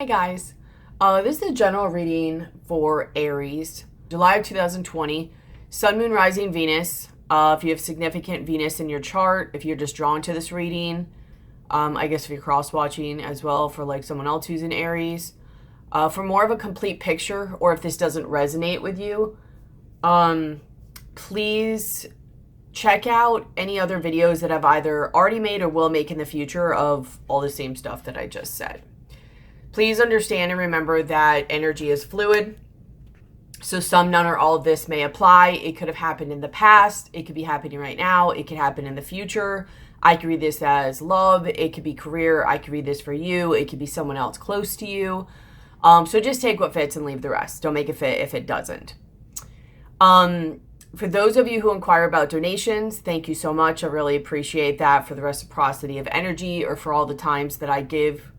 Hey guys, this is a general reading for Aries, July of 2020, Sun, Moon, Rising, Venus. If you have significant Venus in your chart, if you're just drawn to this reading, I guess if you're cross-watching as well for like someone else who's in Aries. For more of a complete picture, or if this doesn't resonate with you, please check out any other videos that I've either already made or will make in the future of all the same stuff that I just said. Please understand and remember that energy is fluid. So some, none, or all of this may apply. It could have happened in the past. It could be happening right now. It could happen in the future. I could read this as love. It could be career. I could read this for you. It could be someone else close to you. So just take what fits and leave the rest. Don't make it fit if it doesn't. For those of you who inquire about donations, thank you so much. I really appreciate that, for the reciprocity of energy, or for all the times that I give,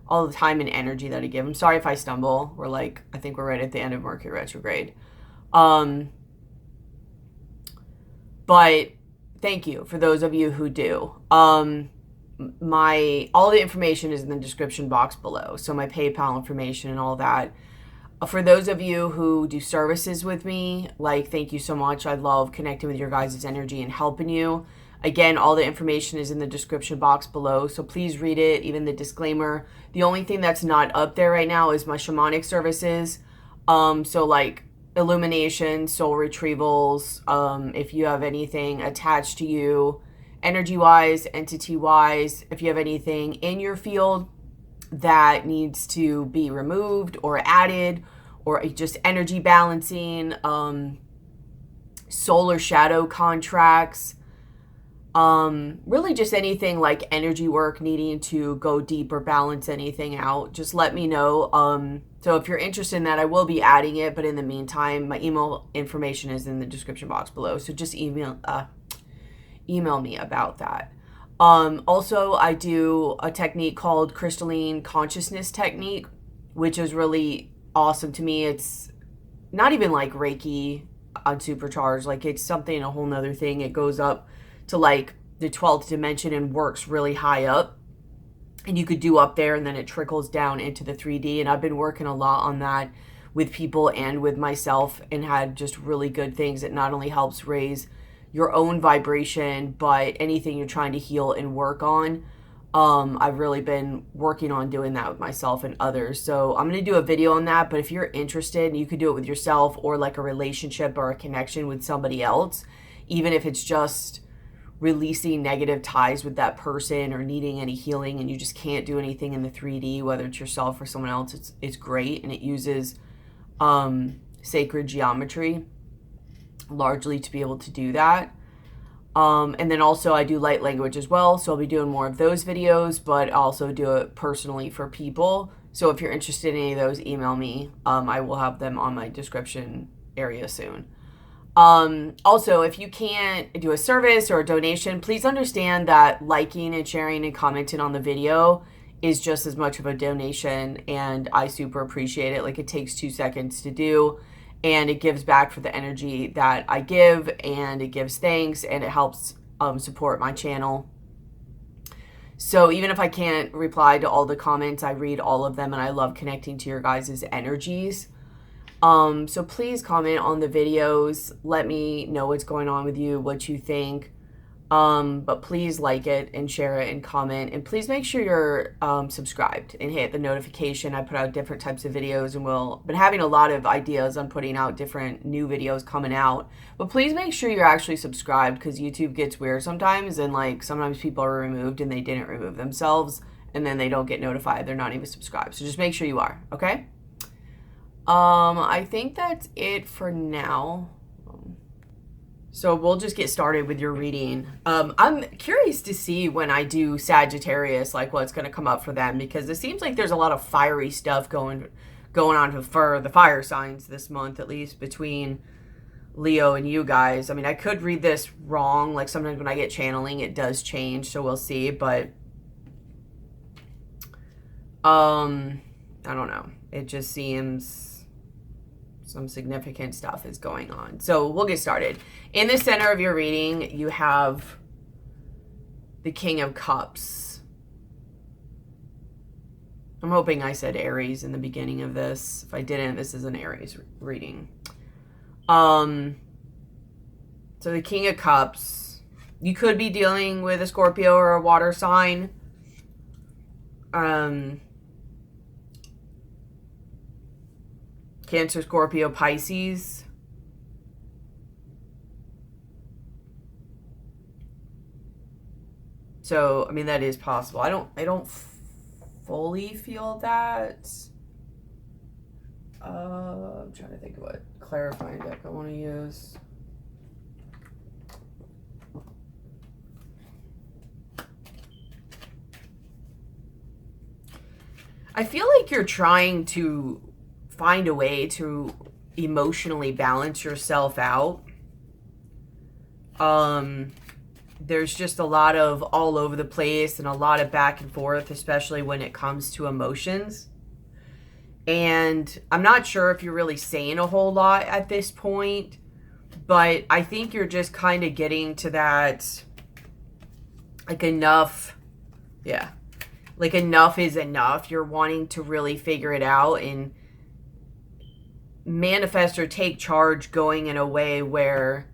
all the time and energy that I give. I'm sorry if I stumble. I think we're right at the end of Mercury retrograde. But thank you for those of you who do. All the information is in the description box below. So my PayPal information and all that. For those of you who do services with me, thank you so much. I love connecting with your guys' energy and helping you. Again, all the information is in the description box below, so please read it, even the disclaimer. The only thing that's not up there right now is my shamanic services. So illumination, soul retrievals, if you have anything attached to you, energy-wise, entity-wise, if you have anything in your field that needs to be removed or added, or just energy balancing, solar shadow contracts, really just anything like energy work, needing to go deep or balance anything out, just let me know. So if you're interested in that, I will be adding it, but in the meantime, my email information is in the description box below, so just email me about that. Also, I do a technique called crystalline consciousness technique, which is really awesome to me. It's not even like Reiki on supercharged, it's something, a whole nother thing. It goes up to the 12th dimension and works really high up, and you could do up there, and then it trickles down into the 3D. And I've been working a lot on that with people and with myself, and had just really good things. It not only helps raise your own vibration, but anything you're trying to heal and work on. I've really been working on doing that with myself and others. So I'm going to do a video on that, but if you're interested, you could do it with yourself, or like a relationship or a connection with somebody else, even if it's just releasing negative ties with that person, or needing any healing and you just can't do anything in the 3D, whether it's yourself or someone else. It's great, and it uses sacred geometry largely to be able to do that. And then also I do light language as well, so I'll be doing more of those videos, but I also do it personally for people. So if you're interested in any of those, email me. I will have them on my description area soon. Also, if you can't do a service or a donation, please understand that liking and sharing and commenting on the video is just as much of a donation, and I super appreciate it. It takes 2 seconds to do, and it gives back for the energy that I give, and it gives thanks, and it helps support my channel. So even if I can't reply to all the comments, I read all of them, and I love connecting to your guys' energies. So please comment on the videos. Let me know what's going on with you, what you think. But please like it and share it and comment. And please make sure you're subscribed and hit the notification. I put out different types of videos, and been having a lot of ideas on putting out different new videos coming out. But please make sure you're actually subscribed, because YouTube gets weird sometimes, and sometimes people are removed and they didn't remove themselves, and then they don't get notified. They're not even subscribed. So just make sure you are, okay? I think that's it for now. So we'll just get started with your reading. I'm curious to see when I do Sagittarius, what's going to come up for them, because it seems like there's a lot of fiery stuff going on for the fire signs this month, at least between Leo and you guys. I mean, I could read this wrong. Sometimes when I get channeling, it does change, so we'll see. But I don't know. It just seems some significant stuff is going on. So we'll get started. In the center of your reading, you have the King of Cups. I'm hoping I said Aries in the beginning of this. If I didn't, this is an Aries reading. So the King of Cups. You could be dealing with a Scorpio or a water sign. Cancer, Scorpio, Pisces. So, I mean, that is possible. I don't fully feel that. I'm trying to think of what clarifying deck I want to use. I feel like you're trying to find a way to emotionally balance yourself out. There's just a lot of all over the place and a lot of back and forth, especially when it comes to emotions. And I'm not sure if you're really saying a whole lot at this point, but I think you're just kind of getting to that, like, enough. Yeah. Like, enough is enough. You're wanting to really figure it out and manifest or take charge, going in a way where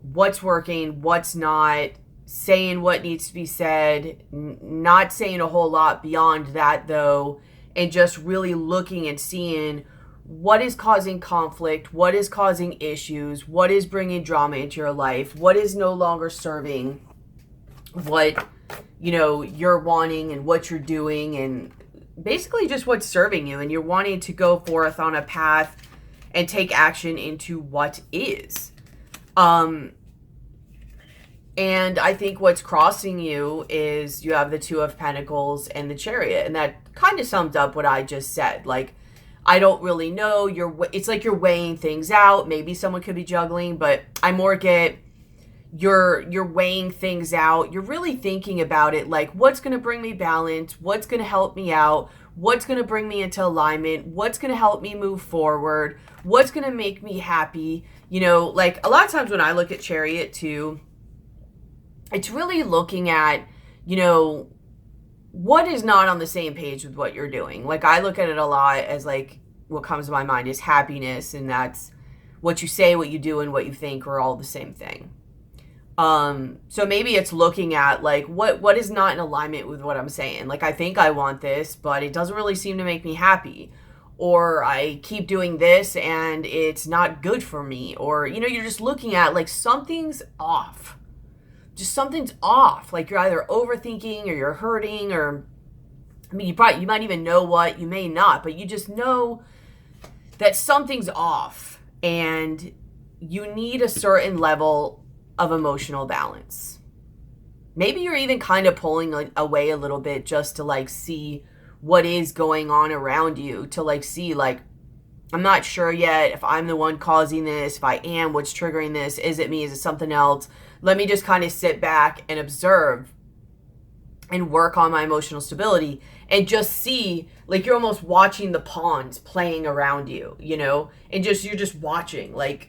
what's working, what's not, saying what needs to be said, not saying a whole lot beyond that though, and just really looking and seeing what is causing conflict, what is causing issues, what is bringing drama into your life, what is no longer serving what, you know, you're wanting and what you're doing, and basically just what's serving you, and you're wanting to go forth on a path and take action into what is. And I think what's crossing you is you have the Two of Pentacles and the Chariot, and that kind of sums up what I just said. Like, I don't really know. It's like you're weighing things out. Maybe someone could be juggling, but I more get you're weighing things out. You're really thinking about it, like, what's going to bring me balance? What's going to help me out? What's going to bring me into alignment? What's going to help me move forward? What's going to make me happy? You know, like, a lot of times when I look at Chariot too, it's really looking at, you know, what is not on the same page with what you're doing. Like, I look at it a lot as, like, what comes to my mind is happiness, and that's what you say, what you do, and what you think are all the same thing. So maybe it's looking at, like, what is not in alignment with what I'm saying. Like, I think I want this, but it doesn't really seem to make me happy. Or I keep doing this and it's not good for me. Or, you know, you're just looking at, like, something's off. Just something's off. Like, you're either overthinking or you're hurting, or, I mean, you might even know what, you may not, but you just know that something's off and you need a certain level of emotional balance. Maybe you're even kind of pulling away a little bit just to, like, see what is going on around you, to, like, see, like, I'm not sure yet if I'm the one causing this. If I am, what's triggering this? Is it me? Is it something else? Let me just kind of sit back and observe and work on my emotional stability and just see, like, you're almost watching the pawns playing around you, you know, and you're just watching, like,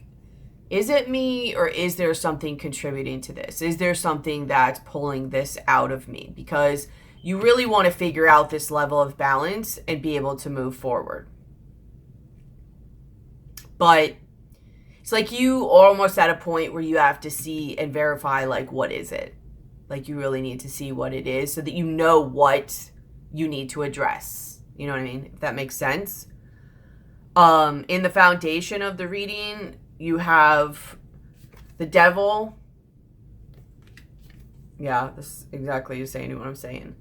is it me, or is there something contributing to this? Is there something that's pulling this out of me? Because you really want to figure out this level of balance and be able to move forward. But it's like you are almost at a point where you have to see and verify, like, what is it? Like, you really need to see what it is so that you know what you need to address. You know what I mean? If that makes sense. In the foundation of the reading, you have the Devil. Yeah, this exactly is saying what I'm saying.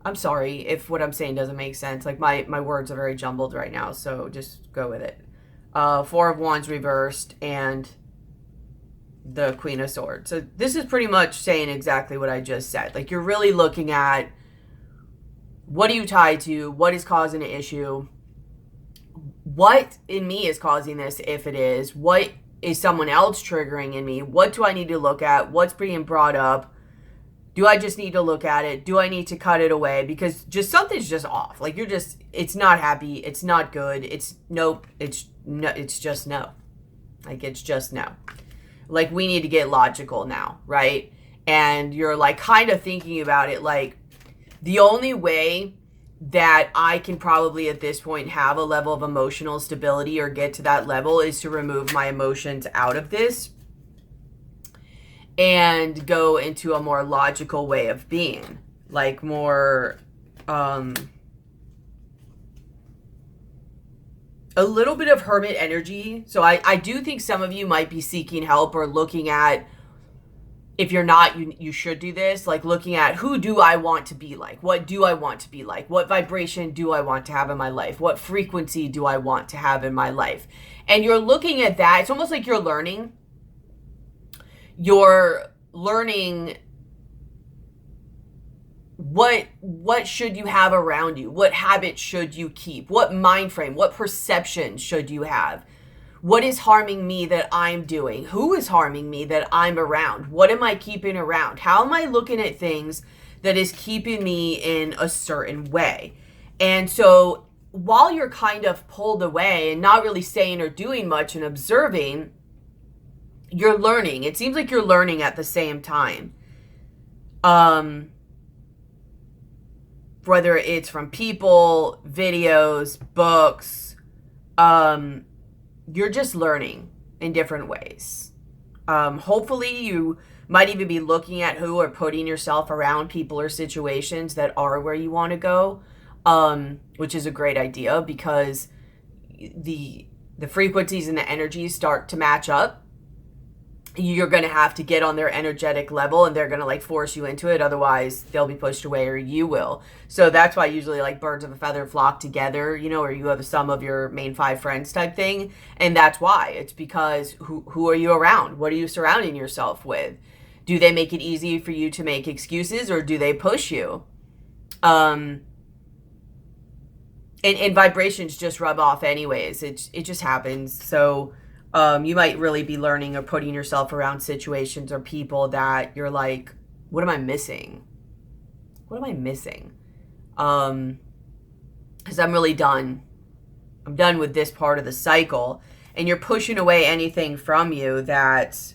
I'm sorry if what I'm saying doesn't make sense. Like, my words are very jumbled right now, so just go with it. Four of Wands reversed and the Queen of Swords. So this is pretty much saying exactly what I just said. Like, you're really looking at, what are you tied to? What is causing an issue? What in me is causing this, if it is? What is someone else triggering in me? What do I need to look at? What's being brought up? Do I just need to look at it? Do I need to cut it away? Because just something's just off. Like, it's not happy. It's not good. It's nope. It's just no. Like, it's just no. Like, we need to get logical now, right? And you're, like, kind of thinking about it, like, the only way that I can probably at this point have a level of emotional stability or get to that level is to remove my emotions out of this and go into a more logical way of being, like more a little bit of hermit energy. So I do think some of you might be seeking help or looking at, if you're not, you should do this, like looking at, who do I want to be like? What do I want to be like? What vibration do I want to have in my life? What frequency do I want to have in my life? And you're looking at that. It's almost like you're learning. You're learning what should you have around you? What habits should you keep? What mind frame, what perception should you have? What is harming me that I'm doing? Who is harming me that I'm around? What am I keeping around? How am I looking at things that is keeping me in a certain way? And so while you're kind of pulled away and not really saying or doing much and observing, you're learning. It seems like you're learning at the same time. Whether it's from people, videos, books, you're just learning in different ways. Hopefully you might even be looking at who or putting yourself around people or situations that are where you want to go, which is a great idea because the frequencies and the energies start to match up. You're going to have to get on their energetic level and they're going to like force you into it. Otherwise they'll be pushed away or you will. So that's why usually like birds of a feather flock together, you know, or you have the sum of your main 5 friends type thing. And that's why. It's because who are you around? What are you surrounding yourself with? Do they make it easy for you to make excuses or do they push you? And vibrations just rub off anyways. It just happens. So you might really be learning or putting yourself around situations or people that you're like, what am I missing? What am I missing? Because I'm really done. I'm done with this part of the cycle. And you're pushing away anything from you that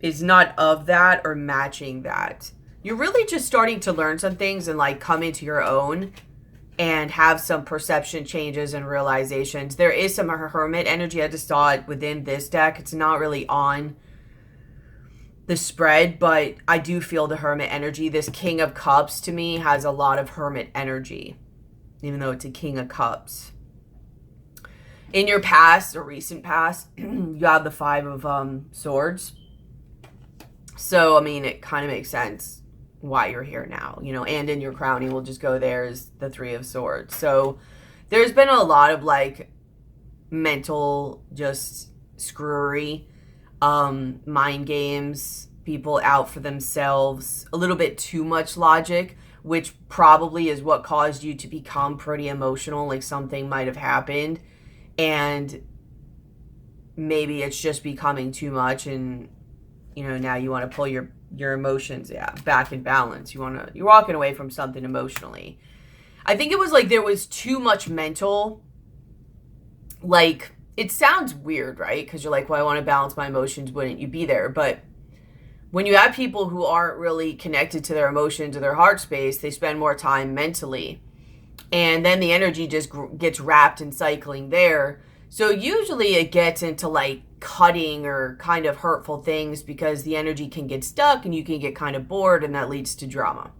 is not of that or matching that. You're really just starting to learn some things and like come into your own and have some perception changes and realizations. There is some hermit energy. I just saw it within this deck. It's not really on the spread, but I do feel the hermit energy. This King of Cups to me has a lot of hermit energy, even though it's a King of Cups. In your past or recent past, you have the 5 of Swords. So, I mean, it kind of makes sense why you're here now, you know, and in your crowning, we'll just go there is the 3 of Swords. So there's been a lot of like mental just screwery, mind games, people out for themselves, a little bit too much logic, which probably is what caused you to become pretty emotional, like something might have happened and maybe it's just becoming too much and, you know, now you want to pull your emotions back in balance. You're walking away from something emotionally. I think it was like there was too much mental, like it sounds weird, right? Because you're like, well, I want to balance my emotions, wouldn't you be there? But when you have people who aren't really connected to their emotions or their heart space, they spend more time mentally and then the energy just gets wrapped in cycling there. So usually it gets into like cutting or kind of hurtful things because the energy can get stuck and you can get kind of bored and that leads to drama,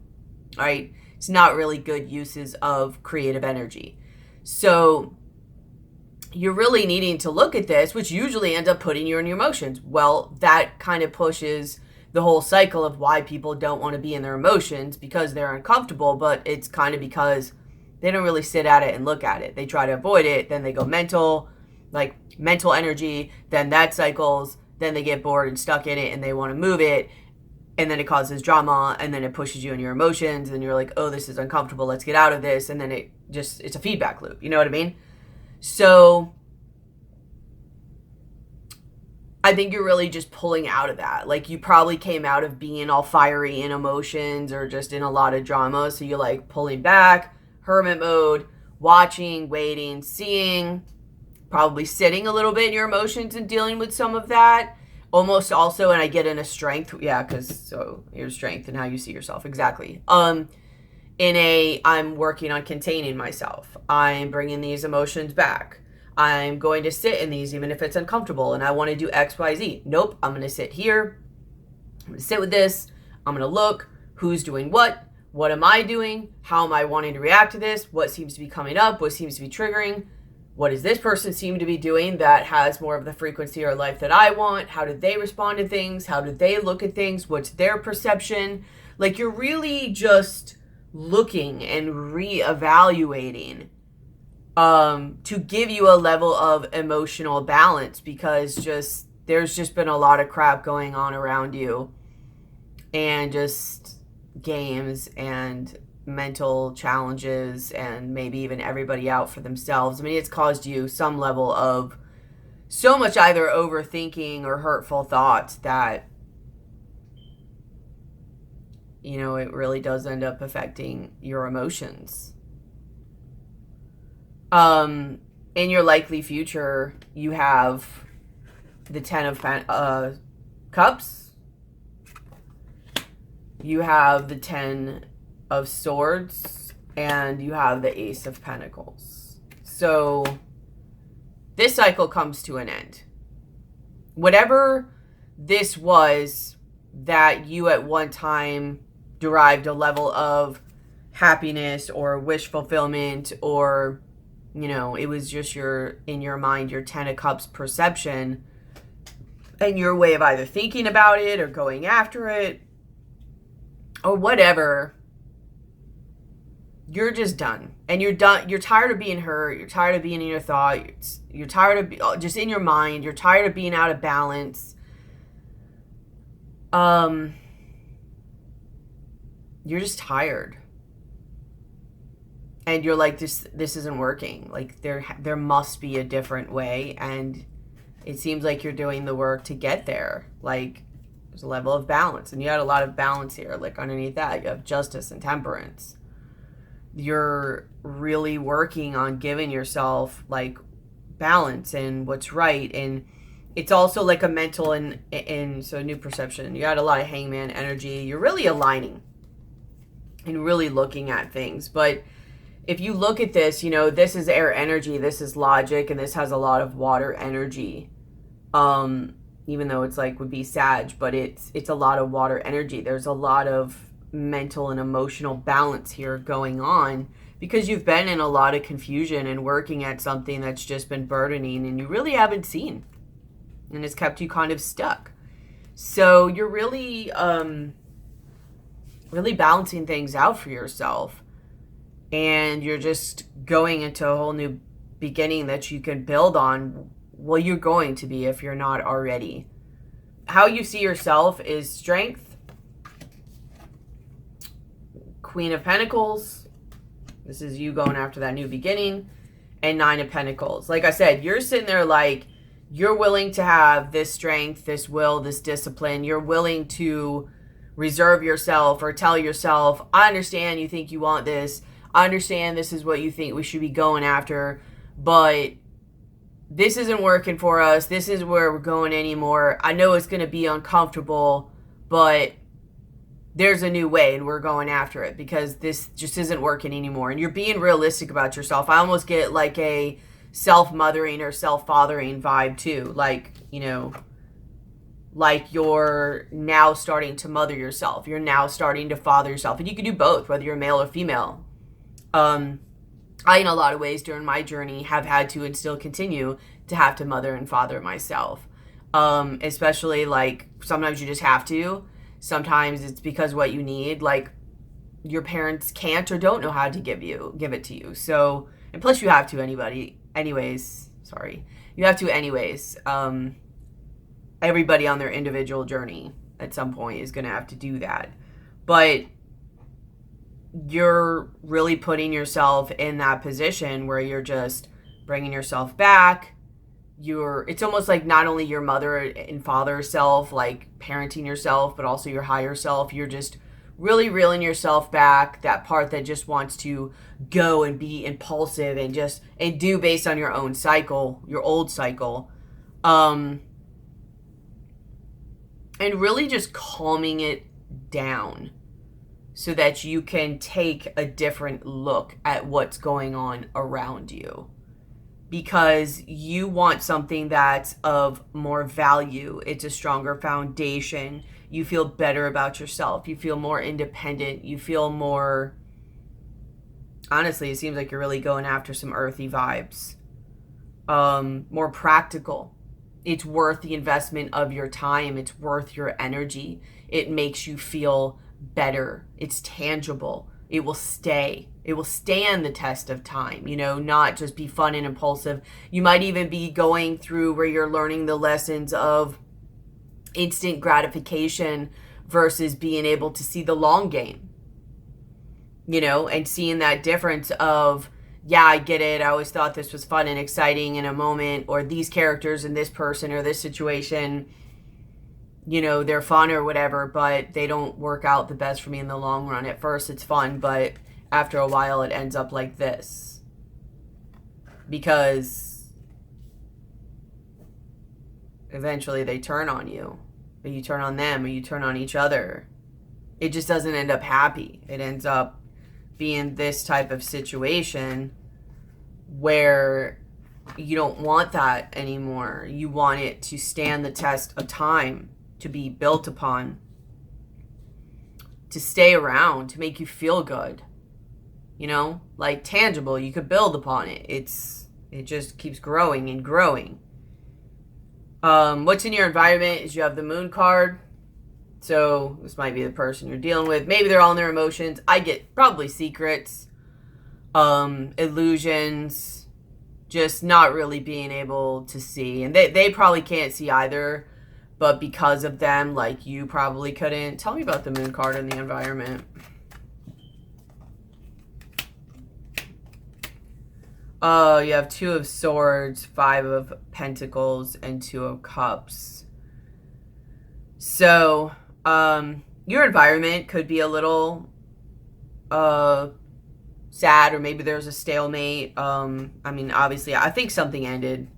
right? It's not really good uses of creative energy. So you're really needing to look at this, which usually ends up putting you in your emotions. Well, that kind of pushes the whole cycle of why people don't want to be in their emotions because they're uncomfortable, but it's kind of because they don't really sit at it and look at it. They try to avoid it, then they go mental, like mental energy, then that cycles, then they get bored and stuck in it and they want to move it, and then it causes drama, and then it pushes you in your emotions, and you're like, oh, this is uncomfortable, let's get out of this, and then it's a feedback loop, you know what I mean? So I think you're really just pulling out of that. Like you probably came out of being all fiery in emotions or just in a lot of drama, so you're like pulling back, hermit mode, watching, waiting, seeing, probably sitting a little bit in your emotions and dealing with some of that. almost also, and I get in a strength, yeah, because so here's strength and how you see yourself, exactly. I'm working on containing myself. I'm bringing these emotions back. I'm going to sit in these even if it's uncomfortable and I want to do X, Y, Z. Nope, I'm going to sit here. I'm going to sit with this. I'm going to look who's doing what. What am I doing? How am I wanting to react to this? What seems to be coming up? What seems to be triggering? What does this person seem to be doing that has more of the frequency or life that I want? How did they respond to things? How did they look at things? What's their perception? Like, you're really just looking and reevaluating to give you a level of emotional balance, because there's just been a lot of crap going on around you, and just games and mental challenges, and maybe even everybody out for themselves. I mean, it's caused you some level of so much either overthinking or hurtful thoughts that, you know, it really does end up affecting your emotions. In your likely future, you have the 10 of Cups. You have the 10 of Swords, and you have the Ace of Pentacles. So this cycle comes to an end. Whatever this was that you at one time derived a level of happiness or wish fulfillment, or, you know, it was just in your mind, your 10 of Cups perception and your way of either thinking about it or going after it or whatever. You're just done. And you're done. You're tired of being hurt. You're tired of being in your thoughts. You're tired of just in your mind. You're tired of being out of balance. You're just tired. And you're like, this isn't working. Like, there must be a different way. And it seems like you're doing the work to get there. Like, there's a level of balance. And you had a lot of balance here. Like, underneath that, you have Justice and Temperance. You're really working on giving yourself, like, balance and what's right. And it's also like a mental and so new perception. You had a lot of Hangman energy. You're really aligning and really looking at things. But if you look at this, you know, this is air energy, this is logic, and this has a lot of water energy. Even though it's like would be Sag, but it's a lot of water energy. There's a lot of mental and emotional balance here going on, because you've been in a lot of confusion and working at something that's just been burdening and you really haven't seen, and it's kept you kind of stuck. So you're really really balancing things out for yourself, and you're just going into a whole new beginning that you can build on. Well, you're going to be, if you're not already. How you see yourself is Strength, Queen of Pentacles. This is you going after that new beginning. And 9 of Pentacles. Like I said, you're sitting there like, you're willing to have this strength, this will, this discipline. You're willing to reserve yourself or tell yourself, I understand you think you want this. I understand this is what you think we should be going after. But this isn't working for us. This is where we're going anymore. I know it's going to be uncomfortable, but there's a new way and we're going after it, because this just isn't working anymore. And you're being realistic about yourself. I almost get like a self-mothering or self-fathering vibe too. Like, you know, like you're now starting to mother yourself. You're now starting to father yourself. And you can do both, whether you're male or female. I, in a lot of ways during my journey, have had to and still continue to have to mother and father myself. Especially like sometimes you just have to. Sometimes it's because what you need, like your parents can't or don't know how to give it to you. So, and plus you have to anyways. You have to anyways. Everybody on their individual journey at some point is going to have to do that. But you're really putting yourself in that position where you're just bringing yourself back. It's almost like not only your mother and father self, like parenting yourself, but also your higher self. You're just really reeling yourself back, that part that just wants to go and be impulsive and do based on your own cycle, your old cycle. and really just calming it down so that you can take a different look at what's going on around you. Because you want something that's of more value. It's a stronger foundation. You feel better about yourself. You feel more independent. You feel more, honestly, it seems like you're really going after some earthy vibes. More practical. It's worth the investment of your time. It's worth your energy. It makes you feel better. It's tangible. It will stay. It will stand the test of time, you know, not just be fun and impulsive. You might even be going through where you're learning the lessons of instant gratification versus being able to see the long game, you know, and seeing that difference of, yeah, I get it. I always thought this was fun and exciting in a moment, or these characters and this person or this situation, you know, they're fun or whatever, but they don't work out the best for me in the long run. At first it's fun, but after a while it ends up like this. Because eventually they turn on you, or you turn on them, or you turn on each other. It just doesn't end up happy. It ends up being this type of situation where you don't want that anymore. You want it to stand the test of time, to be built upon, to stay around, to make you feel good, you know, like tangible. You could build upon it. It just keeps growing and growing. What's in your environment is you have the moon card. So this might be the person you're dealing with. Maybe they're all in their emotions. I get probably secrets, illusions, just not really being able to see. And they probably can't see either. But because of them, like, you probably couldn't. Tell me about the moon card in the environment. Oh, you have 2 of Swords, 5 of Pentacles, and 2 of Cups. So, your environment could be a little sad, or maybe there's a stalemate. I mean, obviously, I think something ended.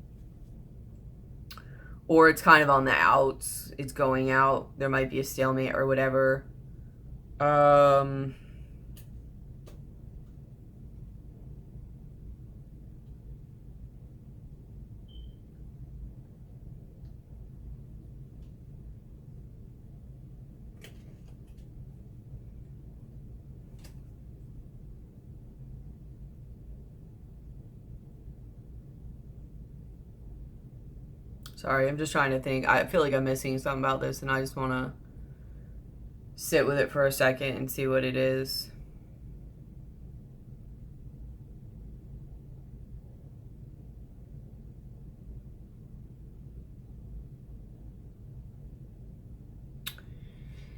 Or it's kind of on the outs. It's going out. There might be a stalemate or whatever. Sorry, I'm just trying to think. I feel like I'm missing something about this, and I just want to sit with it for a second and see what it is.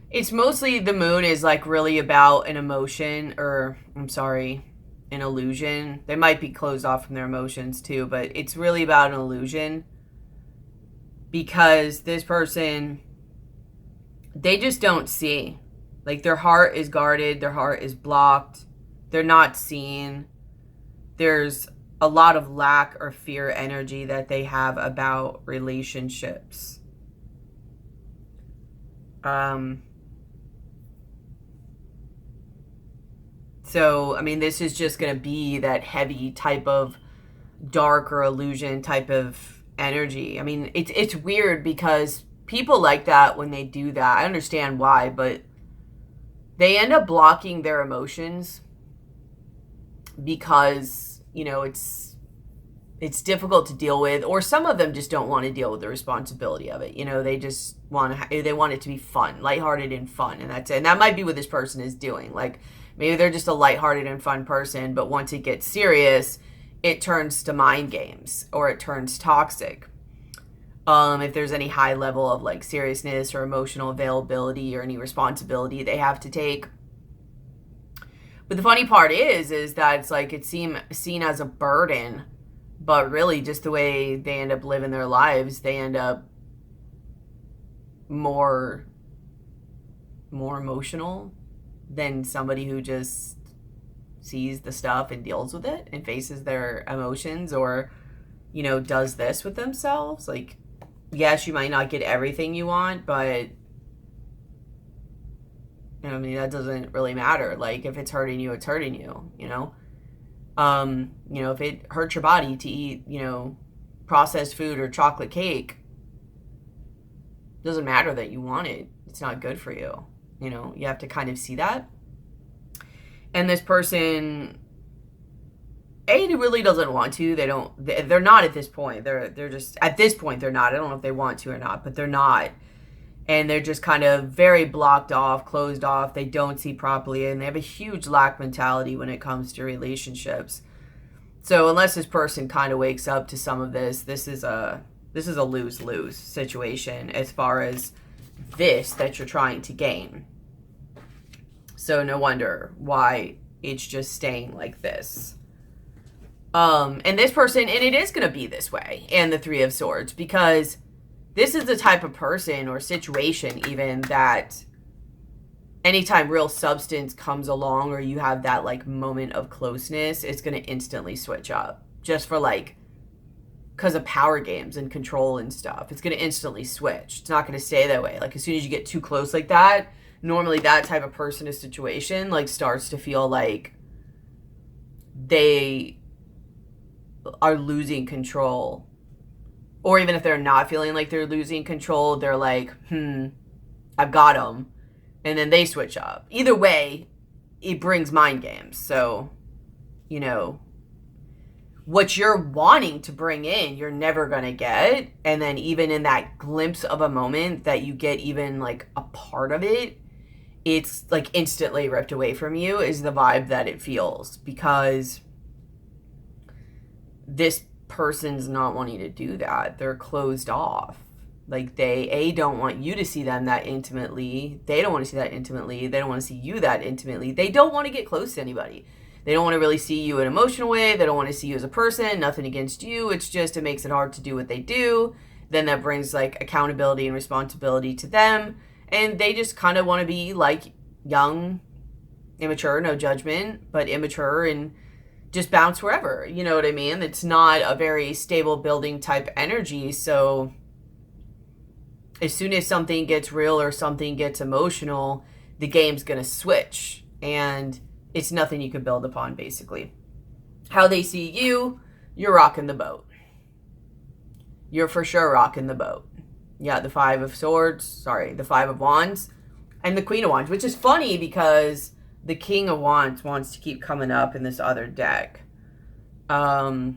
It's mostly, the moon is like really about an emotion, or I'm sorry, an illusion. They might be closed off from their emotions too, but it's really about an illusion. Because this person, they just don't see. Like, their heart is guarded, their heart is blocked, they're not seen. There's a lot of lack or fear energy that they have about relationships. So, I mean, this is just going to be that heavy type of dark or illusion type of energy. I mean, it's weird because people like that, when they do that, I understand why, but they end up blocking their emotions because, you know, it's difficult to deal with, or some of them just don't want to deal with the responsibility of it. You know, they just want it to be fun, lighthearted and fun, and that's it. And that might be what this person is doing. Like, maybe they're just a lighthearted and fun person, but once it gets serious, it turns to mind games, or it turns toxic. If there's any high level of like seriousness or emotional availability or any responsibility they have to take. But the funny part is that it's like it's seen as a burden, but really just the way they end up living their lives, they end up more emotional than somebody who just sees the stuff and deals with it and faces their emotions, or, you know, does this with themselves. Like, yes, you might not get everything you want, but And I mean, that doesn't really matter. Like, if it's hurting you, it's hurting you, you know? If it hurts your body to eat, processed food or chocolate cake, doesn't matter that you want it. It's not good for you. You have to kind of see that. And this person, really doesn't want to. They're not at this point. They're just, at this point, they're not. I don't know if they want to or not, but they're not. And they're just kind of very blocked off, closed off. They don't see properly, and they have a huge lack mentality when it comes to relationships. So unless this person kind of wakes up to some of this is a lose-lose situation as far as this that you're trying to gain. So no wonder why it's just staying like this. And this person, and it is going to be this way, and the Three of Swords, because this is the type of person or situation even that anytime real substance comes along or you have that like moment of closeness, it's going to instantly switch up just for like, because of power games and control and stuff. It's going to instantly switch. It's not going to stay that way. Like as soon as you get too close like that, normally that type of person or situation like starts to feel like they are losing control. Or even if they're not feeling like they're losing control, they're like, I've got them. And then they switch up. Either way, it brings mind games. So, what you're wanting to bring in, you're never going to get. And then even in that glimpse of a moment that you get even like a part of it, it's like instantly ripped away from you is the vibe that it feels. Because this person's not wanting to do that. They're closed off. Like they don't want you to see them that intimately. They don't want to see that intimately. They don't want to see you that intimately. They don't want to get close to anybody. They don't want to really see you in an emotional way. They don't want to see you as a person. Nothing against you. It's just, it makes it hard to do what they do. Then that brings like accountability and responsibility to them. And they just kind of want to be like young, immature, no judgment, but immature and just bounce wherever. You know what I mean? It's not a very stable building type energy. So as soon as something gets real or something gets emotional, the game's going to switch. And it's nothing you can build upon, basically. How they see you, you're rocking the boat. You're for sure rocking the boat. Yeah, the Five of Wands, and the Queen of Wands, which is funny because the King of Wands wants to keep coming up in this other deck. But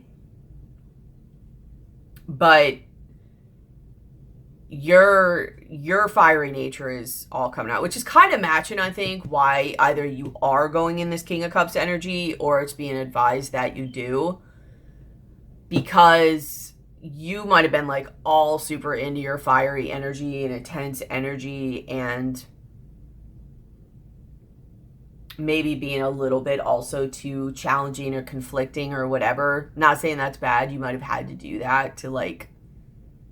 your fiery nature is all coming out, which is kind of matching, I think, why either you are going in this King of Cups energy or it's being advised that you do. Because you might have been like all super into your fiery energy and intense energy and maybe being a little bit also too challenging or conflicting or whatever. Not saying that's bad. You might have had to do that to like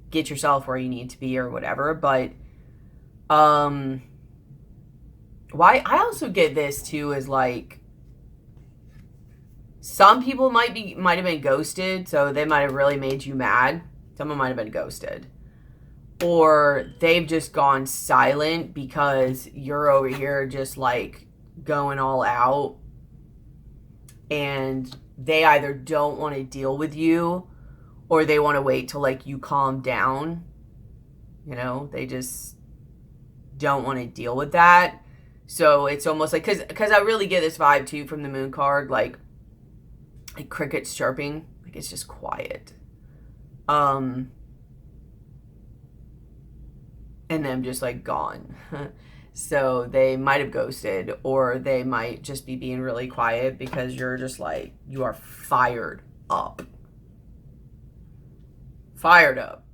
get yourself where you need to be or whatever. But why I also get this too is like some people might have been ghosted, so they might have really made you mad. Someone might have been ghosted. Or they've just gone silent because you're over here just like going all out. And they either don't want to deal with you or they want to wait till like you calm down. They just don't want to deal with that. So it's almost like, because I really get this vibe too from the Moon card, like crickets chirping, like it's just quiet. And them just like gone. So they might have ghosted, or they might just be being really quiet because you're just like, you are fired up. Fired up.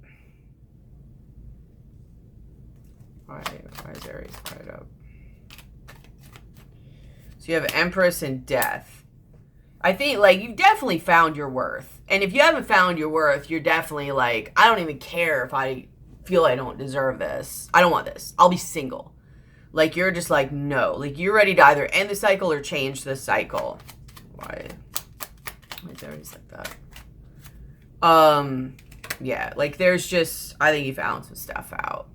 All right, why is Aries fired up? So you have Empress and Death. I think, like, you've definitely found your worth. And if you haven't found your worth, you're definitely like, I don't even care if I feel I don't deserve this. I don't want this. I'll be single. Like, you're just like, no. Like, you're ready to either end the cycle or change the cycle. Why is Aries like that? Yeah, like, there's just, I think you found some stuff out.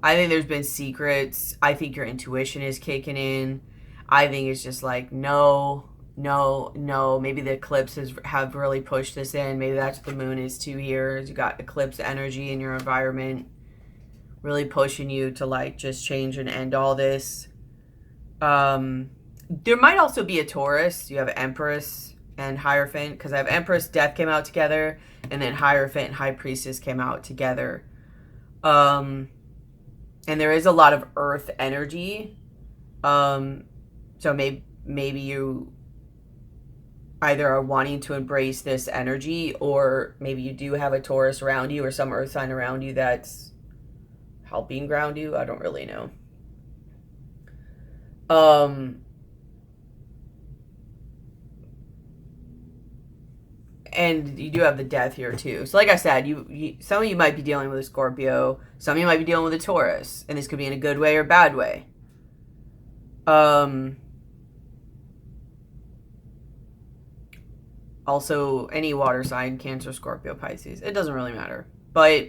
I think there's been secrets. I think your intuition is kicking in. I think it's just like, no, no, no. Maybe the eclipses have really pushed this in. Maybe that's what the moon is too here. You got eclipse energy in your environment, really pushing you to like just change and end all this. There might also be a Taurus. You have Empress and Hierophant, because I have Empress, Death came out together, and then Hierophant and High Priestess came out together. And there is a lot of Earth energy. So maybe you either are wanting to embrace this energy, or maybe you do have a Taurus around you or some Earth sign around you that's helping ground you. I don't really know. And you do have the Death here too. So like I said, you some of you might be dealing with a Scorpio, some of you might be dealing with a Taurus, and this could be in a good way or bad way. Also, any water sign, Cancer, Scorpio, Pisces, it doesn't really matter. But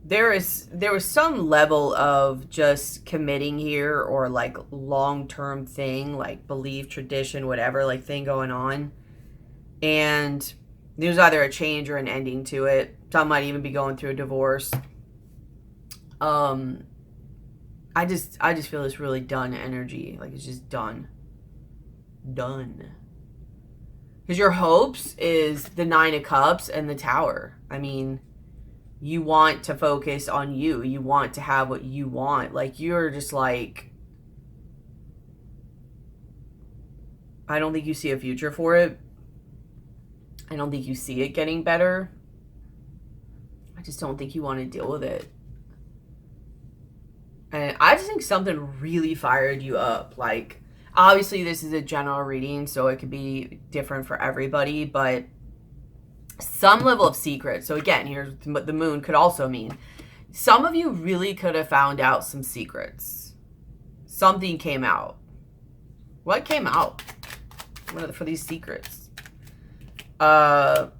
there was some level of just committing here, or like long-term thing, like belief, tradition, whatever, like thing going on. And there's either a change or an ending to it. Some might even be going through a divorce. I just feel this really done energy. Like it's just done. Done. Because your hopes is the Nine of Cups and the Tower. I mean, you want to focus on you. You want to have what you want. Like, you're just like, I don't think you see a future for it. I don't think you see it getting better. I just don't think you want to deal with it. And I just think something really fired you up. Like, obviously this is a general reading, so it could be different for everybody, but some level of secret. So again, here's what the moon could also mean. Some of you really could have found out some secrets. Something came out. What came out? What are for these secrets? That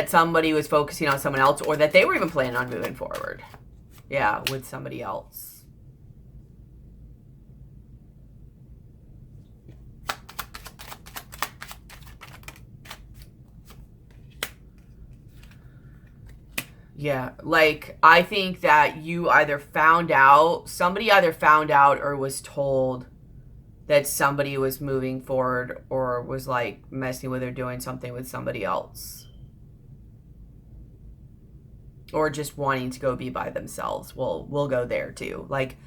somebody was focusing on someone else, or that they were even planning on moving forward. Yeah, with somebody else. Yeah, like, I think that you either found out, somebody either found out or was told that somebody was moving forward, or was like messing with or doing something with somebody else. Or just wanting to go be by themselves. Well, we'll go there too. Like,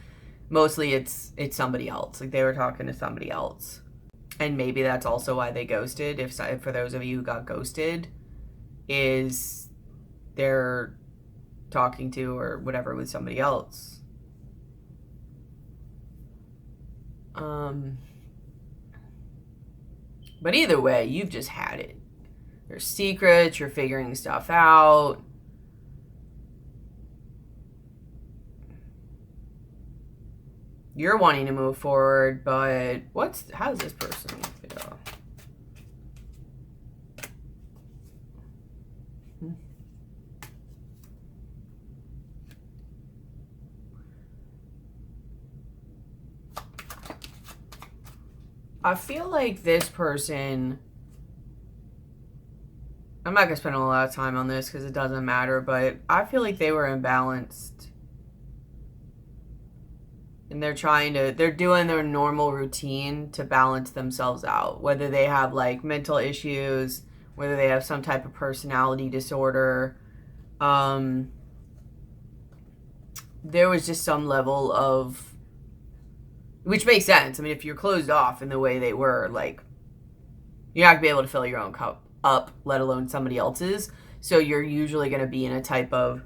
mostly it's somebody else. Like, they were talking to somebody else. And maybe that's also why they ghosted. If for those of you who got ghosted, is they're talking to or whatever with somebody else. But either way, you've just had it. There's secrets, you're figuring stuff out. You're wanting to move forward, but how's this person feel? I feel like this person, I'm not going to spend a lot of time on this because it doesn't matter, but I feel like they were imbalanced. And they're doing their normal routine to balance themselves out. Whether they have like mental issues, whether they have some type of personality disorder. There was just some level of, which makes sense. I mean, if you're closed off in the way they were, like, you're not going to be able to fill your own cup up, let alone somebody else's. So you're usually going to be in a type of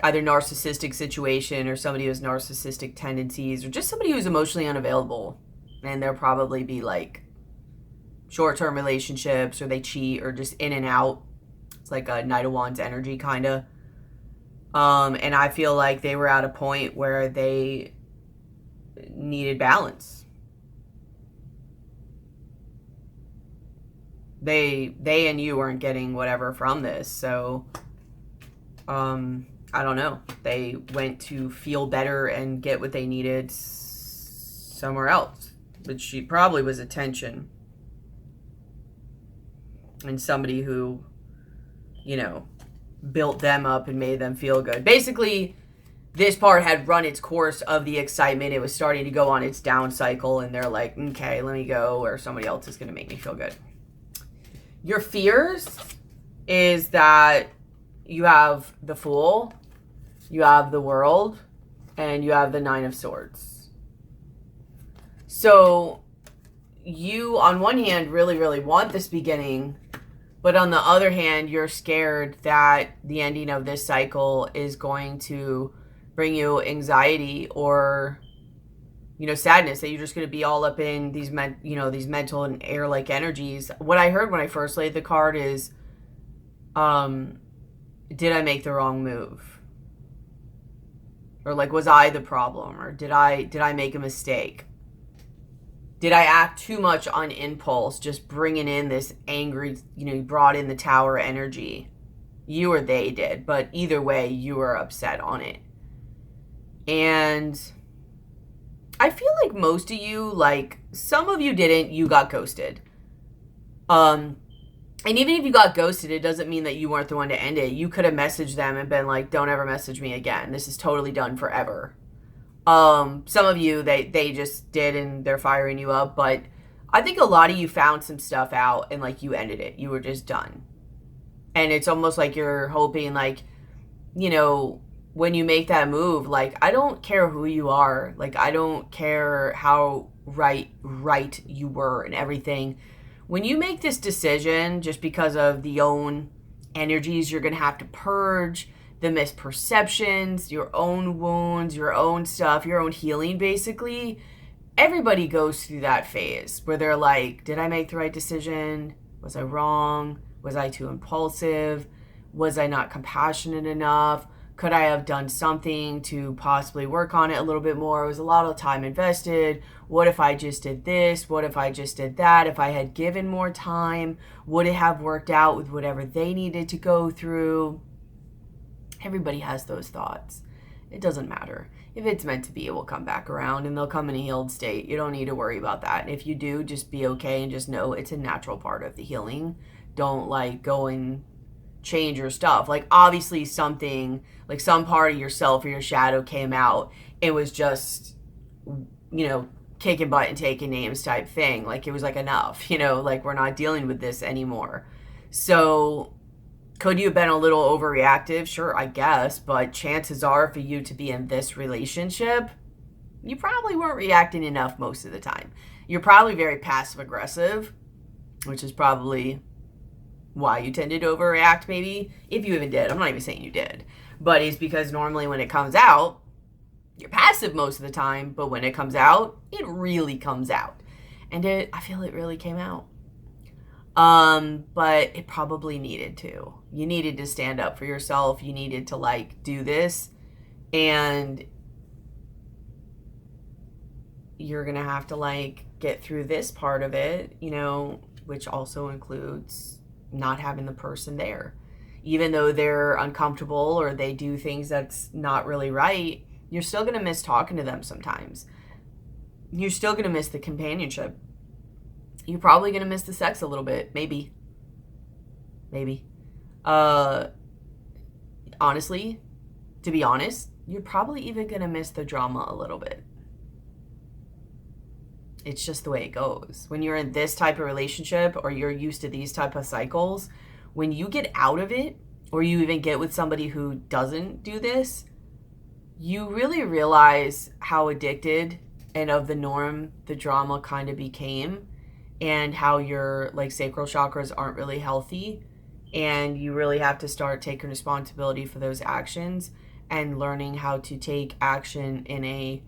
either narcissistic situation, or somebody who has narcissistic tendencies, or just somebody who's emotionally unavailable. And there'll probably be like short-term relationships, or they cheat, or just in and out. It's like a Knight of Wands energy kind of. And I feel like they were at a point where they needed balance. They and you weren't getting whatever from this, so I don't know. They went to feel better and get what they needed somewhere else. But she probably was attention. And somebody who, you know, built them up and made them feel good. Basically, this part had run its course of the excitement. It was starting to go on its down cycle, and they're like, okay, let me go, or somebody else is going to make me feel good. Your fears is that you have the Fool, you have the World, and you have the Nine of Swords. So you, on one hand, really, really want this beginning, but on the other hand, you're scared that the ending of this cycle is going to bring you anxiety or, you know, sadness, that you're just going to be all up in these these mental and air-like energies. What I heard when I first laid the card is, did I make the wrong move? Or like, was I the problem? Or did I make a mistake? Did I act too much on impulse, just bringing in this angry, you brought in the Tower energy? You or they did, but either way, you were upset on it. And I feel like most of you, like, some of you didn't, you got ghosted. And even if you got ghosted, it doesn't mean that you weren't the one to end it. You could have messaged them and been like, don't ever message me again. This is totally done forever. Some of you, they just did, and they're firing you up. But I think a lot of you found some stuff out and, like, you ended it. You were just done. And it's almost like you're hoping, like, when you make that move, like, I don't care who you are. Like, I don't care how right you were and everything. When you make this decision, just because of the own energies you're going to have to purge, the misperceptions, your own wounds, your own stuff, your own healing, basically, everybody goes through that phase where they're like, did I make the right decision? Was I wrong? Was I too impulsive? Was I not compassionate enough? Could I have done something to possibly work on it a little bit more? It was a lot of time invested. What if I just did this? What if I just did that? If I had given more time, would it have worked out with whatever they needed to go through? Everybody has those thoughts. It doesn't matter. If it's meant to be, it will come back around and they'll come in a healed state. You don't need to worry about that. And if you do, just be okay and just know it's a natural part of the healing. Don't, like, go and change your stuff. Like, obviously something, like, some part of yourself or your shadow came out. It was just, kicking butt and taking names type thing. Like, it was like, enough, like, we're not dealing with this anymore. So could you have been a little overreactive? Sure, I guess. But chances are, for you to be in this relationship, you probably weren't reacting enough most of the time. You're probably very passive aggressive, which is probably why you tended to overreact, maybe, if you even did. I'm not even saying you did, but it's because normally when it comes out, you're passive most of the time, but when it comes out, it really comes out. And I feel it really came out. But it probably needed to. You needed to stand up for yourself. You needed to, like, do this, and you're gonna have to, like, get through this part of it, which also includes not having the person there. Even though they're uncomfortable or they do things that's not really right, you're still going to miss talking to them sometimes. You're still going to miss the companionship. You're probably going to miss the sex a little bit. Maybe. Honestly, to be honest, you're probably even going to miss the drama a little bit. It's just the way it goes. When you're in this type of relationship or you're used to these type of cycles, when you get out of it or you even get with somebody who doesn't do this, you really realize how addicted and of the norm the drama kind of became, and how your, like, sacral chakras aren't really healthy, and you really have to start taking responsibility for those actions and learning how to take action in a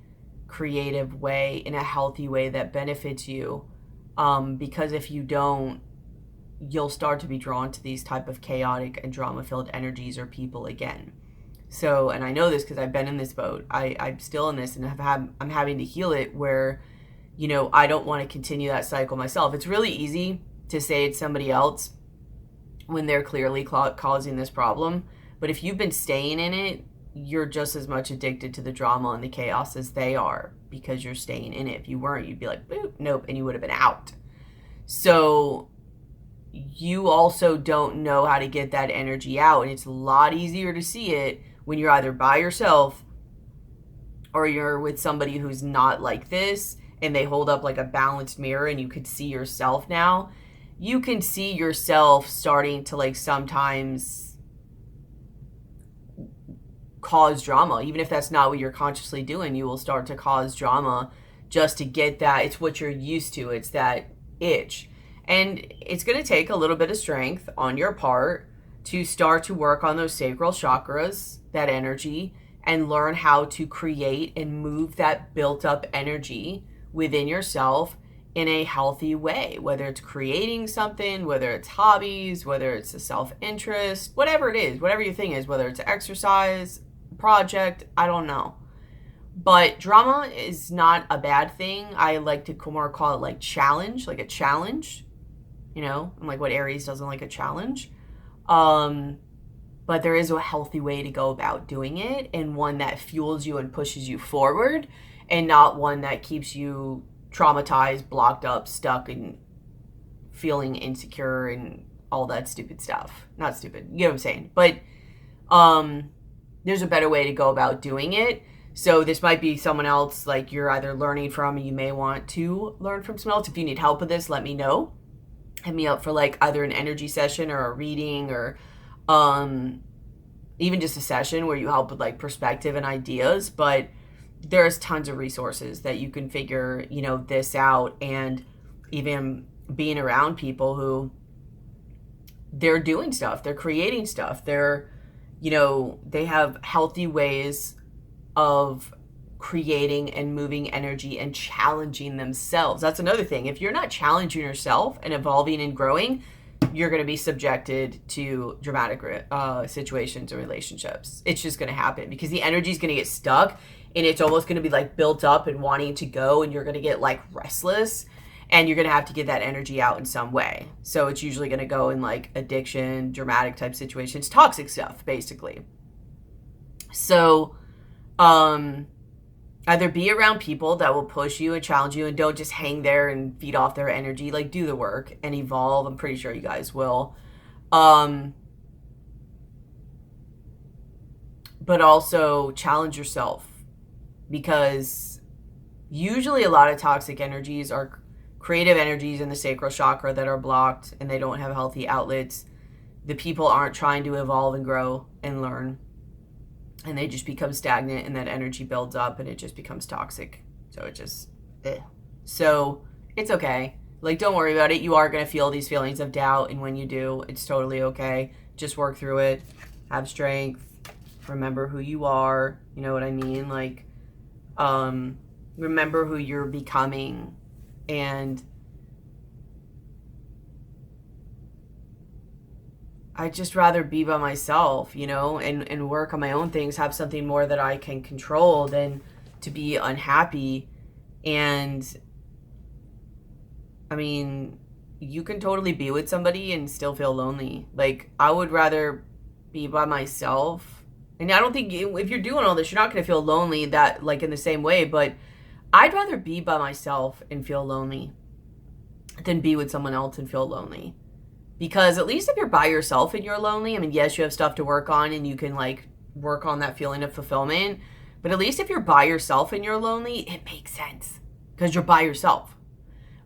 creative way, in a healthy way that benefits you, because if you don't, you'll start to be drawn to these type of chaotic and drama-filled energies or people again. So, and I know this because I've been in this boat. I'm still in this, and I'm having to heal it where, I don't want to continue that cycle myself. It's really easy to say it's somebody else when they're clearly causing this problem, But if you've been staying in it, you're just as much addicted to the drama and the chaos as they are, because you're staying in it. If you weren't, you'd be like, boop, nope, and you would have been out. So you also don't know how to get that energy out, and it's a lot easier to see it when you're either by yourself or you're with somebody who's not like this, and they hold up like a balanced mirror and you could see yourself now. You can see yourself starting to like sometimes cause drama. Even if that's not what you're consciously doing, you will start to cause drama just to get that. It's what you're used to. It's that itch. And it's going to take a little bit of strength on your part to start to work on those sacral chakras, that energy, and learn how to create and move that built up energy within yourself in a healthy way, whether it's creating something, whether it's hobbies, whether it's a self-interest, whatever it is, whatever your thing is, whether it's exercise, project, I don't know. But drama is not a bad thing. I like to more call it like challenge, like a challenge, you know, and like what Aries doesn't like a challenge. But there is a healthy way to go about doing it, and one that fuels you and pushes you forward, and not one that keeps you traumatized, blocked up, stuck, and feeling insecure and all that stupid stuff. Not stupid, you know what I'm saying? But there's a better way to go about doing it. So this might be someone else like you're either learning from, and you may want to learn from someone else. If you need help with this, let me know. Hit me up for like either an energy session or a reading, or even just a session where you help with like perspective and ideas. But there's tons of resources that you can figure, you know, this out. And even being around people who they're doing stuff, they're creating stuff, they're, you know, they have healthy ways of creating and moving energy and challenging themselves. That's another thing. If you're not challenging yourself and evolving and growing, you're going to be subjected to dramatic situations and relationships. It's just going to happen because the energy is going to get stuck, and it's almost going to be like built up and wanting to go, and you're going to get like restless, and you're going to have to get that energy out in some way. So it's usually going to go in like addiction, dramatic type situations, toxic stuff, basically. So either be around people that will push you and challenge you, and don't just hang there and feed off their energy. Like, do the work and evolve. I'm pretty sure you guys will. But also challenge yourself, because usually a lot of toxic energies are creative energies in the sacral chakra that are blocked, and they don't have healthy outlets. The people aren't trying to evolve and grow and learn, and they just become stagnant, and that energy builds up, and it just becomes toxic. So it just, So it's okay. Like, don't worry about it. You are going to feel these feelings of doubt, and when you do, it's totally okay. Just work through it. Have strength. Remember who you are. You know what I mean? Like, remember who you're becoming, and I'd just rather be by myself, you know, and work on my own things, have something more that I can control than to be unhappy. And I mean, you can totally be with somebody and still feel lonely. Like, I would rather be by myself. And I don't think if you're doing all this, you're not going to feel lonely that like in the same way, but I'd rather be by myself and feel lonely than be with someone else and feel lonely. Because at least if you're by yourself and you're lonely, I mean, yes, you have stuff to work on and you can like work on that feeling of fulfillment. But at least if you're by yourself and you're lonely, it makes sense because you're by yourself.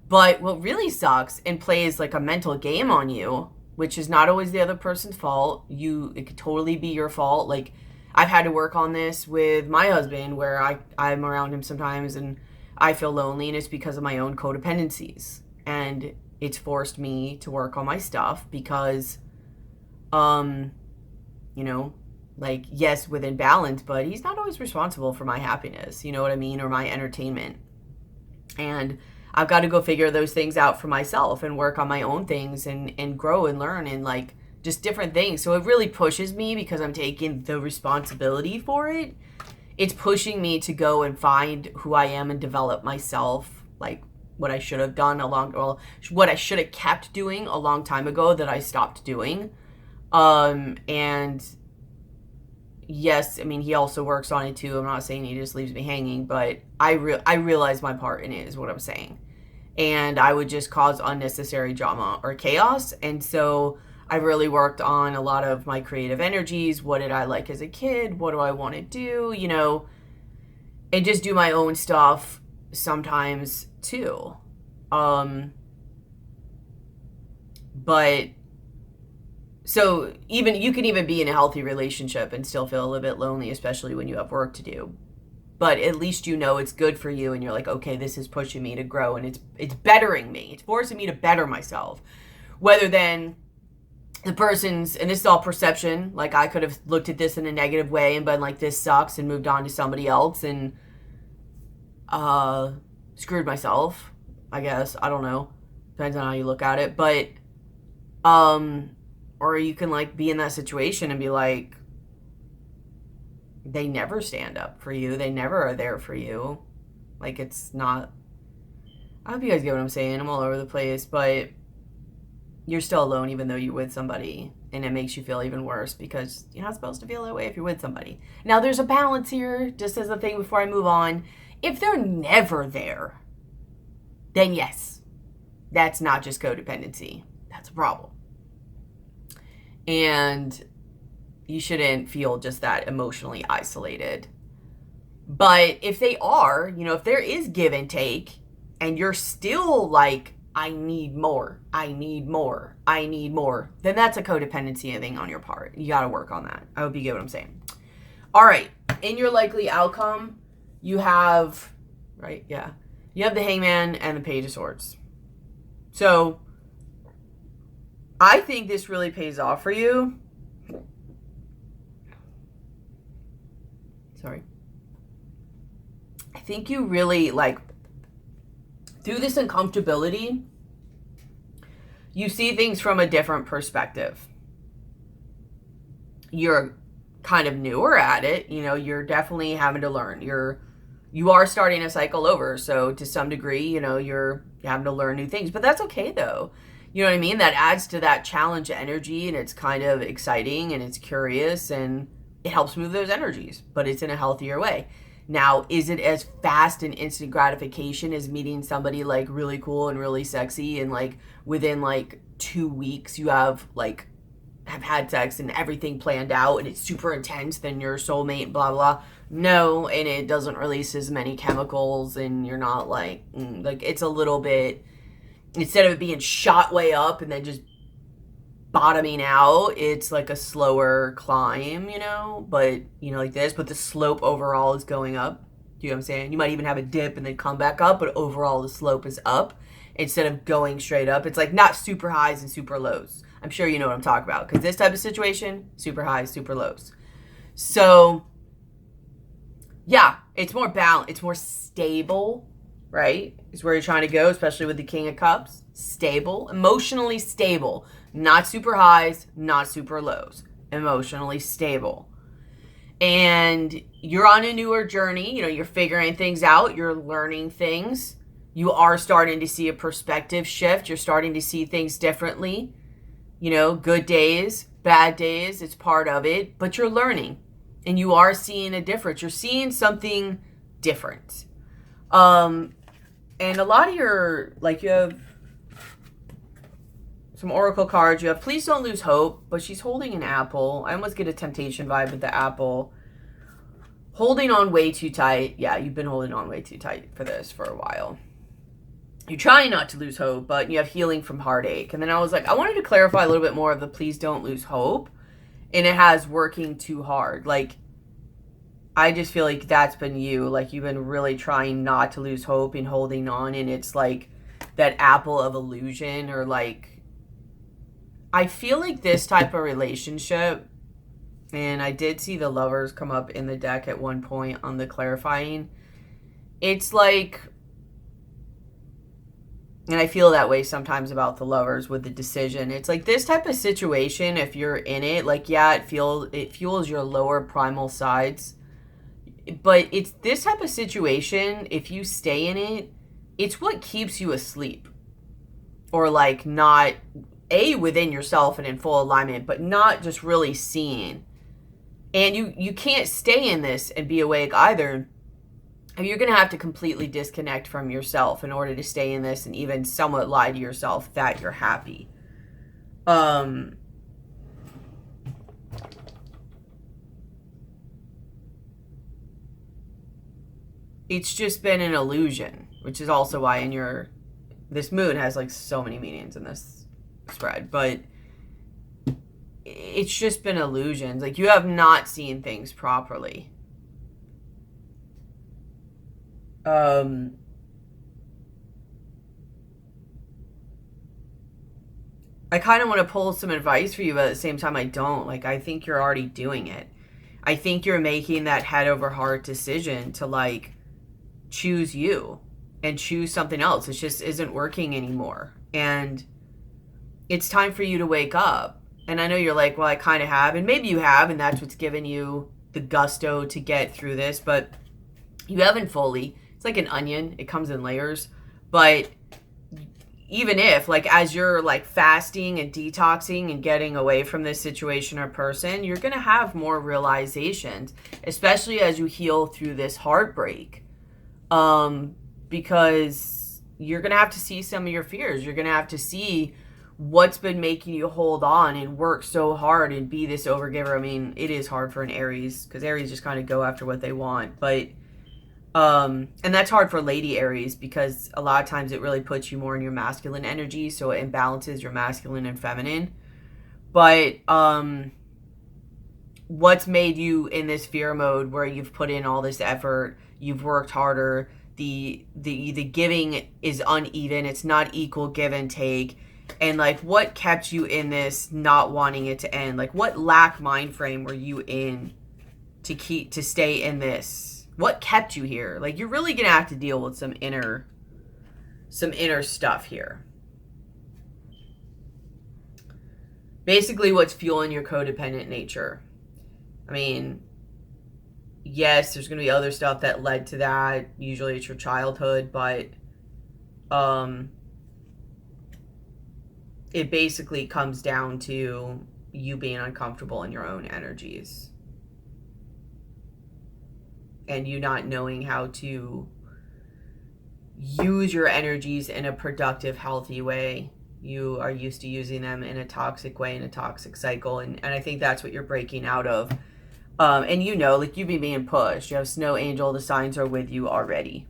But what really sucks and plays like a mental game on you, which is not always the other person's fault. It could totally be your fault. Like, I've had to work on this with my husband, where I'm around him sometimes and I feel lonely, and it's because of my own codependencies. And it's forced me to work on my stuff because, you know, like, yes, within balance, but he's not always responsible for my happiness, you know what I mean, or my entertainment. And I've got to go figure those things out for myself and work on my own things and grow and learn and like just different things. So it really pushes me because I'm taking the responsibility for it. It's pushing me to go and find who I am and develop myself, like what I should have done what I should have kept doing a long time ago that I stopped doing. And yes, I mean, he also works on it too. I'm not saying he just leaves me hanging, but I realize my part in it is what I'm saying. And I would just cause unnecessary drama or chaos. And so I really worked on a lot of my creative energies. What did I like as a kid? What do I want to do? You know, and just do my own stuff sometimes too. But so even you can even be in a healthy relationship and still feel a little bit lonely, especially when you have work to do. But at least you know it's good for you and you're like, okay, this is pushing me to grow and it's bettering me. It's forcing me to better myself. Whether then the person's, and this is all perception, like I could have looked at this in a negative way and been like, this sucks, and moved on to somebody else and screwed myself, I guess. I don't know. Depends on how you look at it. But or you can like be in that situation and be like, they never stand up for you. They never are there for you. Like, it's not, I hope you guys get what I'm saying. I'm all over the place, but you're still alone even though you're with somebody, and it makes you feel even worse because you're not supposed to feel that way if you're with somebody. Now, there's a balance here, just as a thing before I move on. If they're never there, then yes, that's not just codependency. That's a problem. And you shouldn't feel just that emotionally isolated. But if they are, you know, if there is give and take, and you're still like, I need more, I need more, I need more, then that's a codependency thing on your part. You got to work on that. I hope you get what I'm saying. All right. In your likely outcome, you have, right? Yeah. You have the Hangman and the Page of Swords. So I think this really pays off for you. Sorry. I think you really, like, through this uncomfortability, you see things from a different perspective. You're kind of newer at it. You know, you're definitely having to learn. You are starting to cycle over. So to some degree, you know, you're having to learn new things. But that's okay, though. You know what I mean? That adds to that challenge energy, and it's kind of exciting, and it's curious, and it helps move those energies, but it's in a healthier way. Now, is it as fast and instant gratification as meeting somebody like really cool and really sexy, and like within like 2 weeks you have had sex and everything planned out and it's super intense, then you're soulmate, blah blah? No, and it doesn't release as many chemicals, and you're not like it's a little bit, instead of it being shot way up and then just bottoming out, it's like a slower climb, you know, but you know, like this, but the slope overall is going up. Do you know what I'm saying? You might even have a dip and then come back up, but overall the slope is up instead of going straight up. It's like not super highs and super lows. I'm sure you know what I'm talking about, because this type of situation, super highs, super lows. So yeah, it's more balanced, it's more stable, right? Is where you're trying to go, especially with the King of Cups. Stable, emotionally stable. Not super highs, not super lows. Emotionally stable. And you're on a newer journey. You know, you're figuring things out. You're learning things. You are starting to see a perspective shift. You're starting to see things differently. You know, good days, bad days. It's part of it. But you're learning. And you are seeing a difference. You're seeing something different. And a lot of your, like, you have some oracle cards. You have Please Don't Lose Hope, but she's holding an apple. I almost get a temptation vibe with the apple. Holding on way too tight. Yeah, you've been holding on way too tight for this for a while. You're trying not to lose hope, but you have healing from heartache. And then I was like, I wanted to clarify a little bit more of the Please Don't Lose Hope. And it has working too hard. Like, I just feel like that's been you. Like, you've been really trying not to lose hope and holding on. And it's like that apple of illusion, or like, I feel like this type of relationship, and I did see the Lovers come up in the deck at one point on the clarifying. It's like, and I feel that way sometimes about the Lovers with the decision. It's like this type of situation, if you're in it, like, yeah, it fuels your lower primal sides. But it's this type of situation, if you stay in it, it's what keeps you asleep. Or like not within yourself and in full alignment, but not just really seeing And you can't stay in this and be awake either. You're going to have to completely disconnect from yourself in order to stay in this and even somewhat lie to yourself that you're happy. It's just been an illusion, which is also why in this moon has like so many meanings in this spread, but it's just been illusions. Like, you have not seen things properly. I kind of want to pull some advice for you, but at the same time I don't. Like, I think you're already doing it. I think you're making that head over heart decision to like choose you and choose something else. It just isn't working anymore. And it's time for you to wake up. And I know you're like, well, I kind of have, and maybe you have, and that's what's given you the gusto to get through this, but you haven't fully. It's like an onion. It comes in layers. But even if, like, as you're like fasting and detoxing and getting away from this situation or person, you're going to have more realizations, especially as you heal through this heartbreak. Because you're going to have to see some of your fears. You're going to have to see what's been making you hold on and work so hard and be this overgiver. I mean, it is hard for an Aries, because Aries just kind of go after what they want. But, and that's hard for Lady Aries, because a lot of times it really puts you more in your masculine energy. So it imbalances your masculine and feminine. But, what's made you in this fear mode where you've put in all this effort, you've worked harder, the giving is uneven, it's not equal give and take. And like, what kept you in this not wanting it to end? Like, what lack mind frame were you in to stay in this? What kept you here? Like, you're really gonna have to deal with some inner stuff here. Basically, what's fueling your codependent nature. I mean, yes, there's going to be other stuff that led to that. Usually it's your childhood, but it basically comes down to you being uncomfortable in your own energies. And you not knowing how to use your energies in a productive, healthy way. You are used to using them in a toxic way, in a toxic cycle. And I think that's what you're breaking out of. And like, you've been being pushed. You have Snow Angel. The signs are with you already.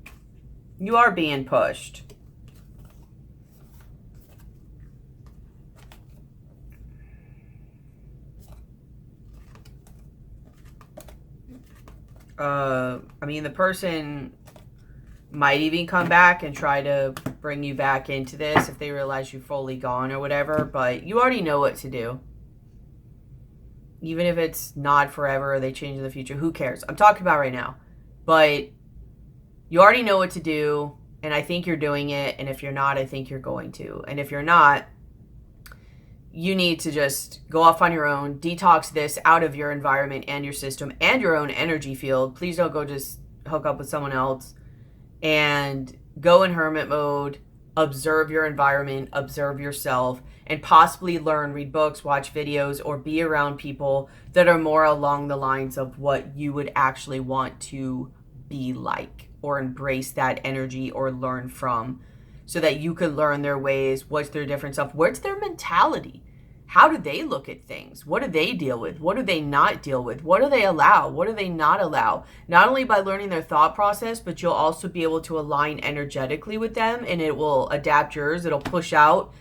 You are being pushed. I mean, the person might even come back and try to bring you back into this if they realize you've fully gone or whatever, but you already know what to do. Even if it's not forever or they change in the future, who cares? I'm talking about right now. But you already know what to do, and I think you're doing it, and if you're not, I think you're going to. And if you're not, you need to just go off on your own, detox this out of your environment and your system and your own energy field. Please don't go just hook up with someone else, and go in hermit mode, observe your environment, observe yourself, and possibly learn, read books, watch videos, or be around people that are more along the lines of what you would actually want to be like, or embrace that energy or learn from, so that you can learn their ways. What's their different stuff? What's their mentality? How do they look at things? What do they deal with? What do they not deal with? What do they allow? What do they not allow? Not only by learning their thought process, but you'll also be able to align energetically with them, and it will adapt yours. It'll push out,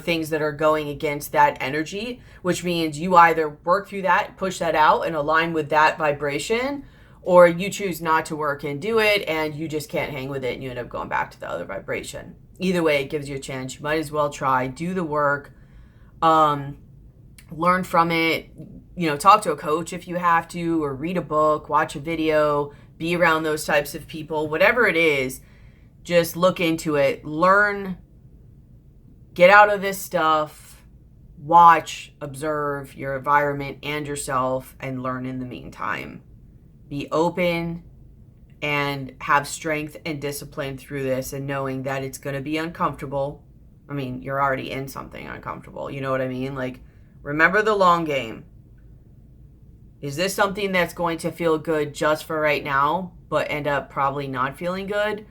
things that are going against that energy, which means you either work through that, push that out, and align with that vibration, or you choose not to work and do it, and you just can't hang with it, and you end up going back to the other vibration. Either way, it gives you a chance. You might as well try, do the work, learn from it, talk to a coach if you have to, or read a book, watch a video, be around those types of people, whatever it is. Just look into it, learn, get out of this stuff, watch, observe your environment and yourself, and learn in the meantime. Be open and have strength and discipline through this, and knowing that it's going to be uncomfortable. I mean, you're already in something uncomfortable. You know what I mean? Like, remember the long game. Is this something that's going to feel good just for right now, but end up probably not feeling good?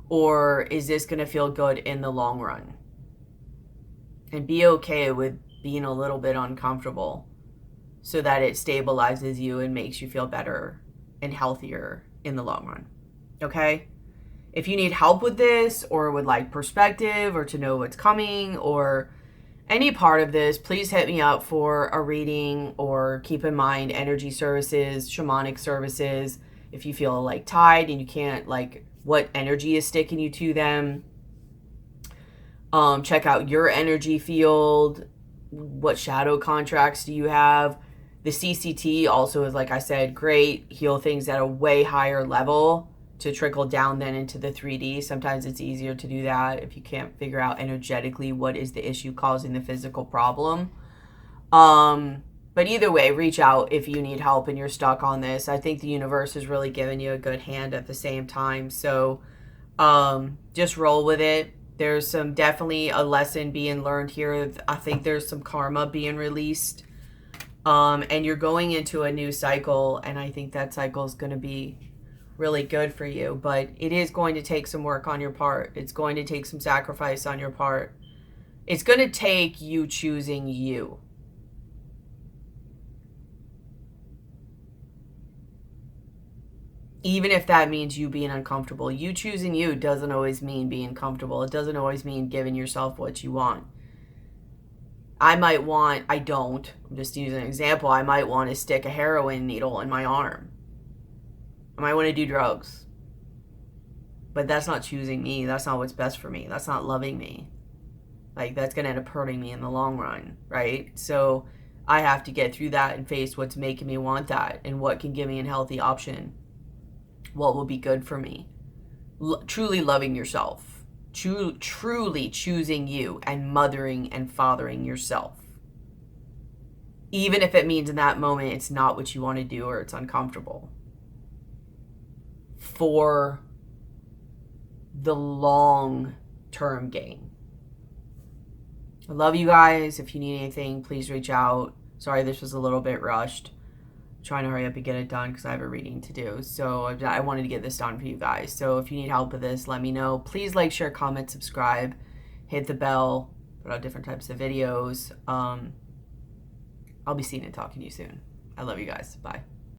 Or is this going to feel good in the long run? And be okay with being a little bit uncomfortable so that it stabilizes you and makes you feel better and healthier in the long run. Okay? If you need help with this, or would like perspective, or to know what's coming, or any part of this, please hit me up for a reading, or keep in mind energy services, shamanic services. If you feel like tied and you can't, like, what energy is sticking you to them. Check out your energy field. What shadow contracts do you have? The CCT also is, like I said, great. Heal things at a way higher level to trickle down then into the 3D. Sometimes it's easier to do that if you can't figure out energetically what is the issue causing the physical problem. But either way, reach out if you need help and you're stuck on this. I think the universe is really giving you a good hand at the same time. So just roll with it. There's some definitely a lesson being learned here. I think there's some karma being released. And you're going into a new cycle, and I think that cycle is going to be really good for you. But it is going to take some work on your part. It's going to take some sacrifice on your part. It's going to take you choosing you. Even if that means you being uncomfortable. You choosing you doesn't always mean being comfortable. It doesn't always mean giving yourself what you want. I'm just using an example, I might want to stick a heroin needle in my arm. I might want to do drugs. But that's not choosing me. That's not what's best for me. That's not loving me. Like, that's going to end up hurting me in the long run, right? So I have to get through that and face what's making me want that and what can give me a healthy option. What will be good for me. Truly loving yourself. Truly choosing you and mothering and fathering yourself. Even if it means in that moment it's not what you want to do or it's uncomfortable. For the long-term gain. I love you guys. If you need anything, please reach out. Sorry this was a little bit rushed. Trying to hurry up and get it done because I have a reading to do. So I wanted to get this done for you guys. So if you need help with this, let me know. Please like, share, comment, subscribe, hit the bell, put out different types of videos. I'll be seeing and talking to you soon. I love you guys. Bye.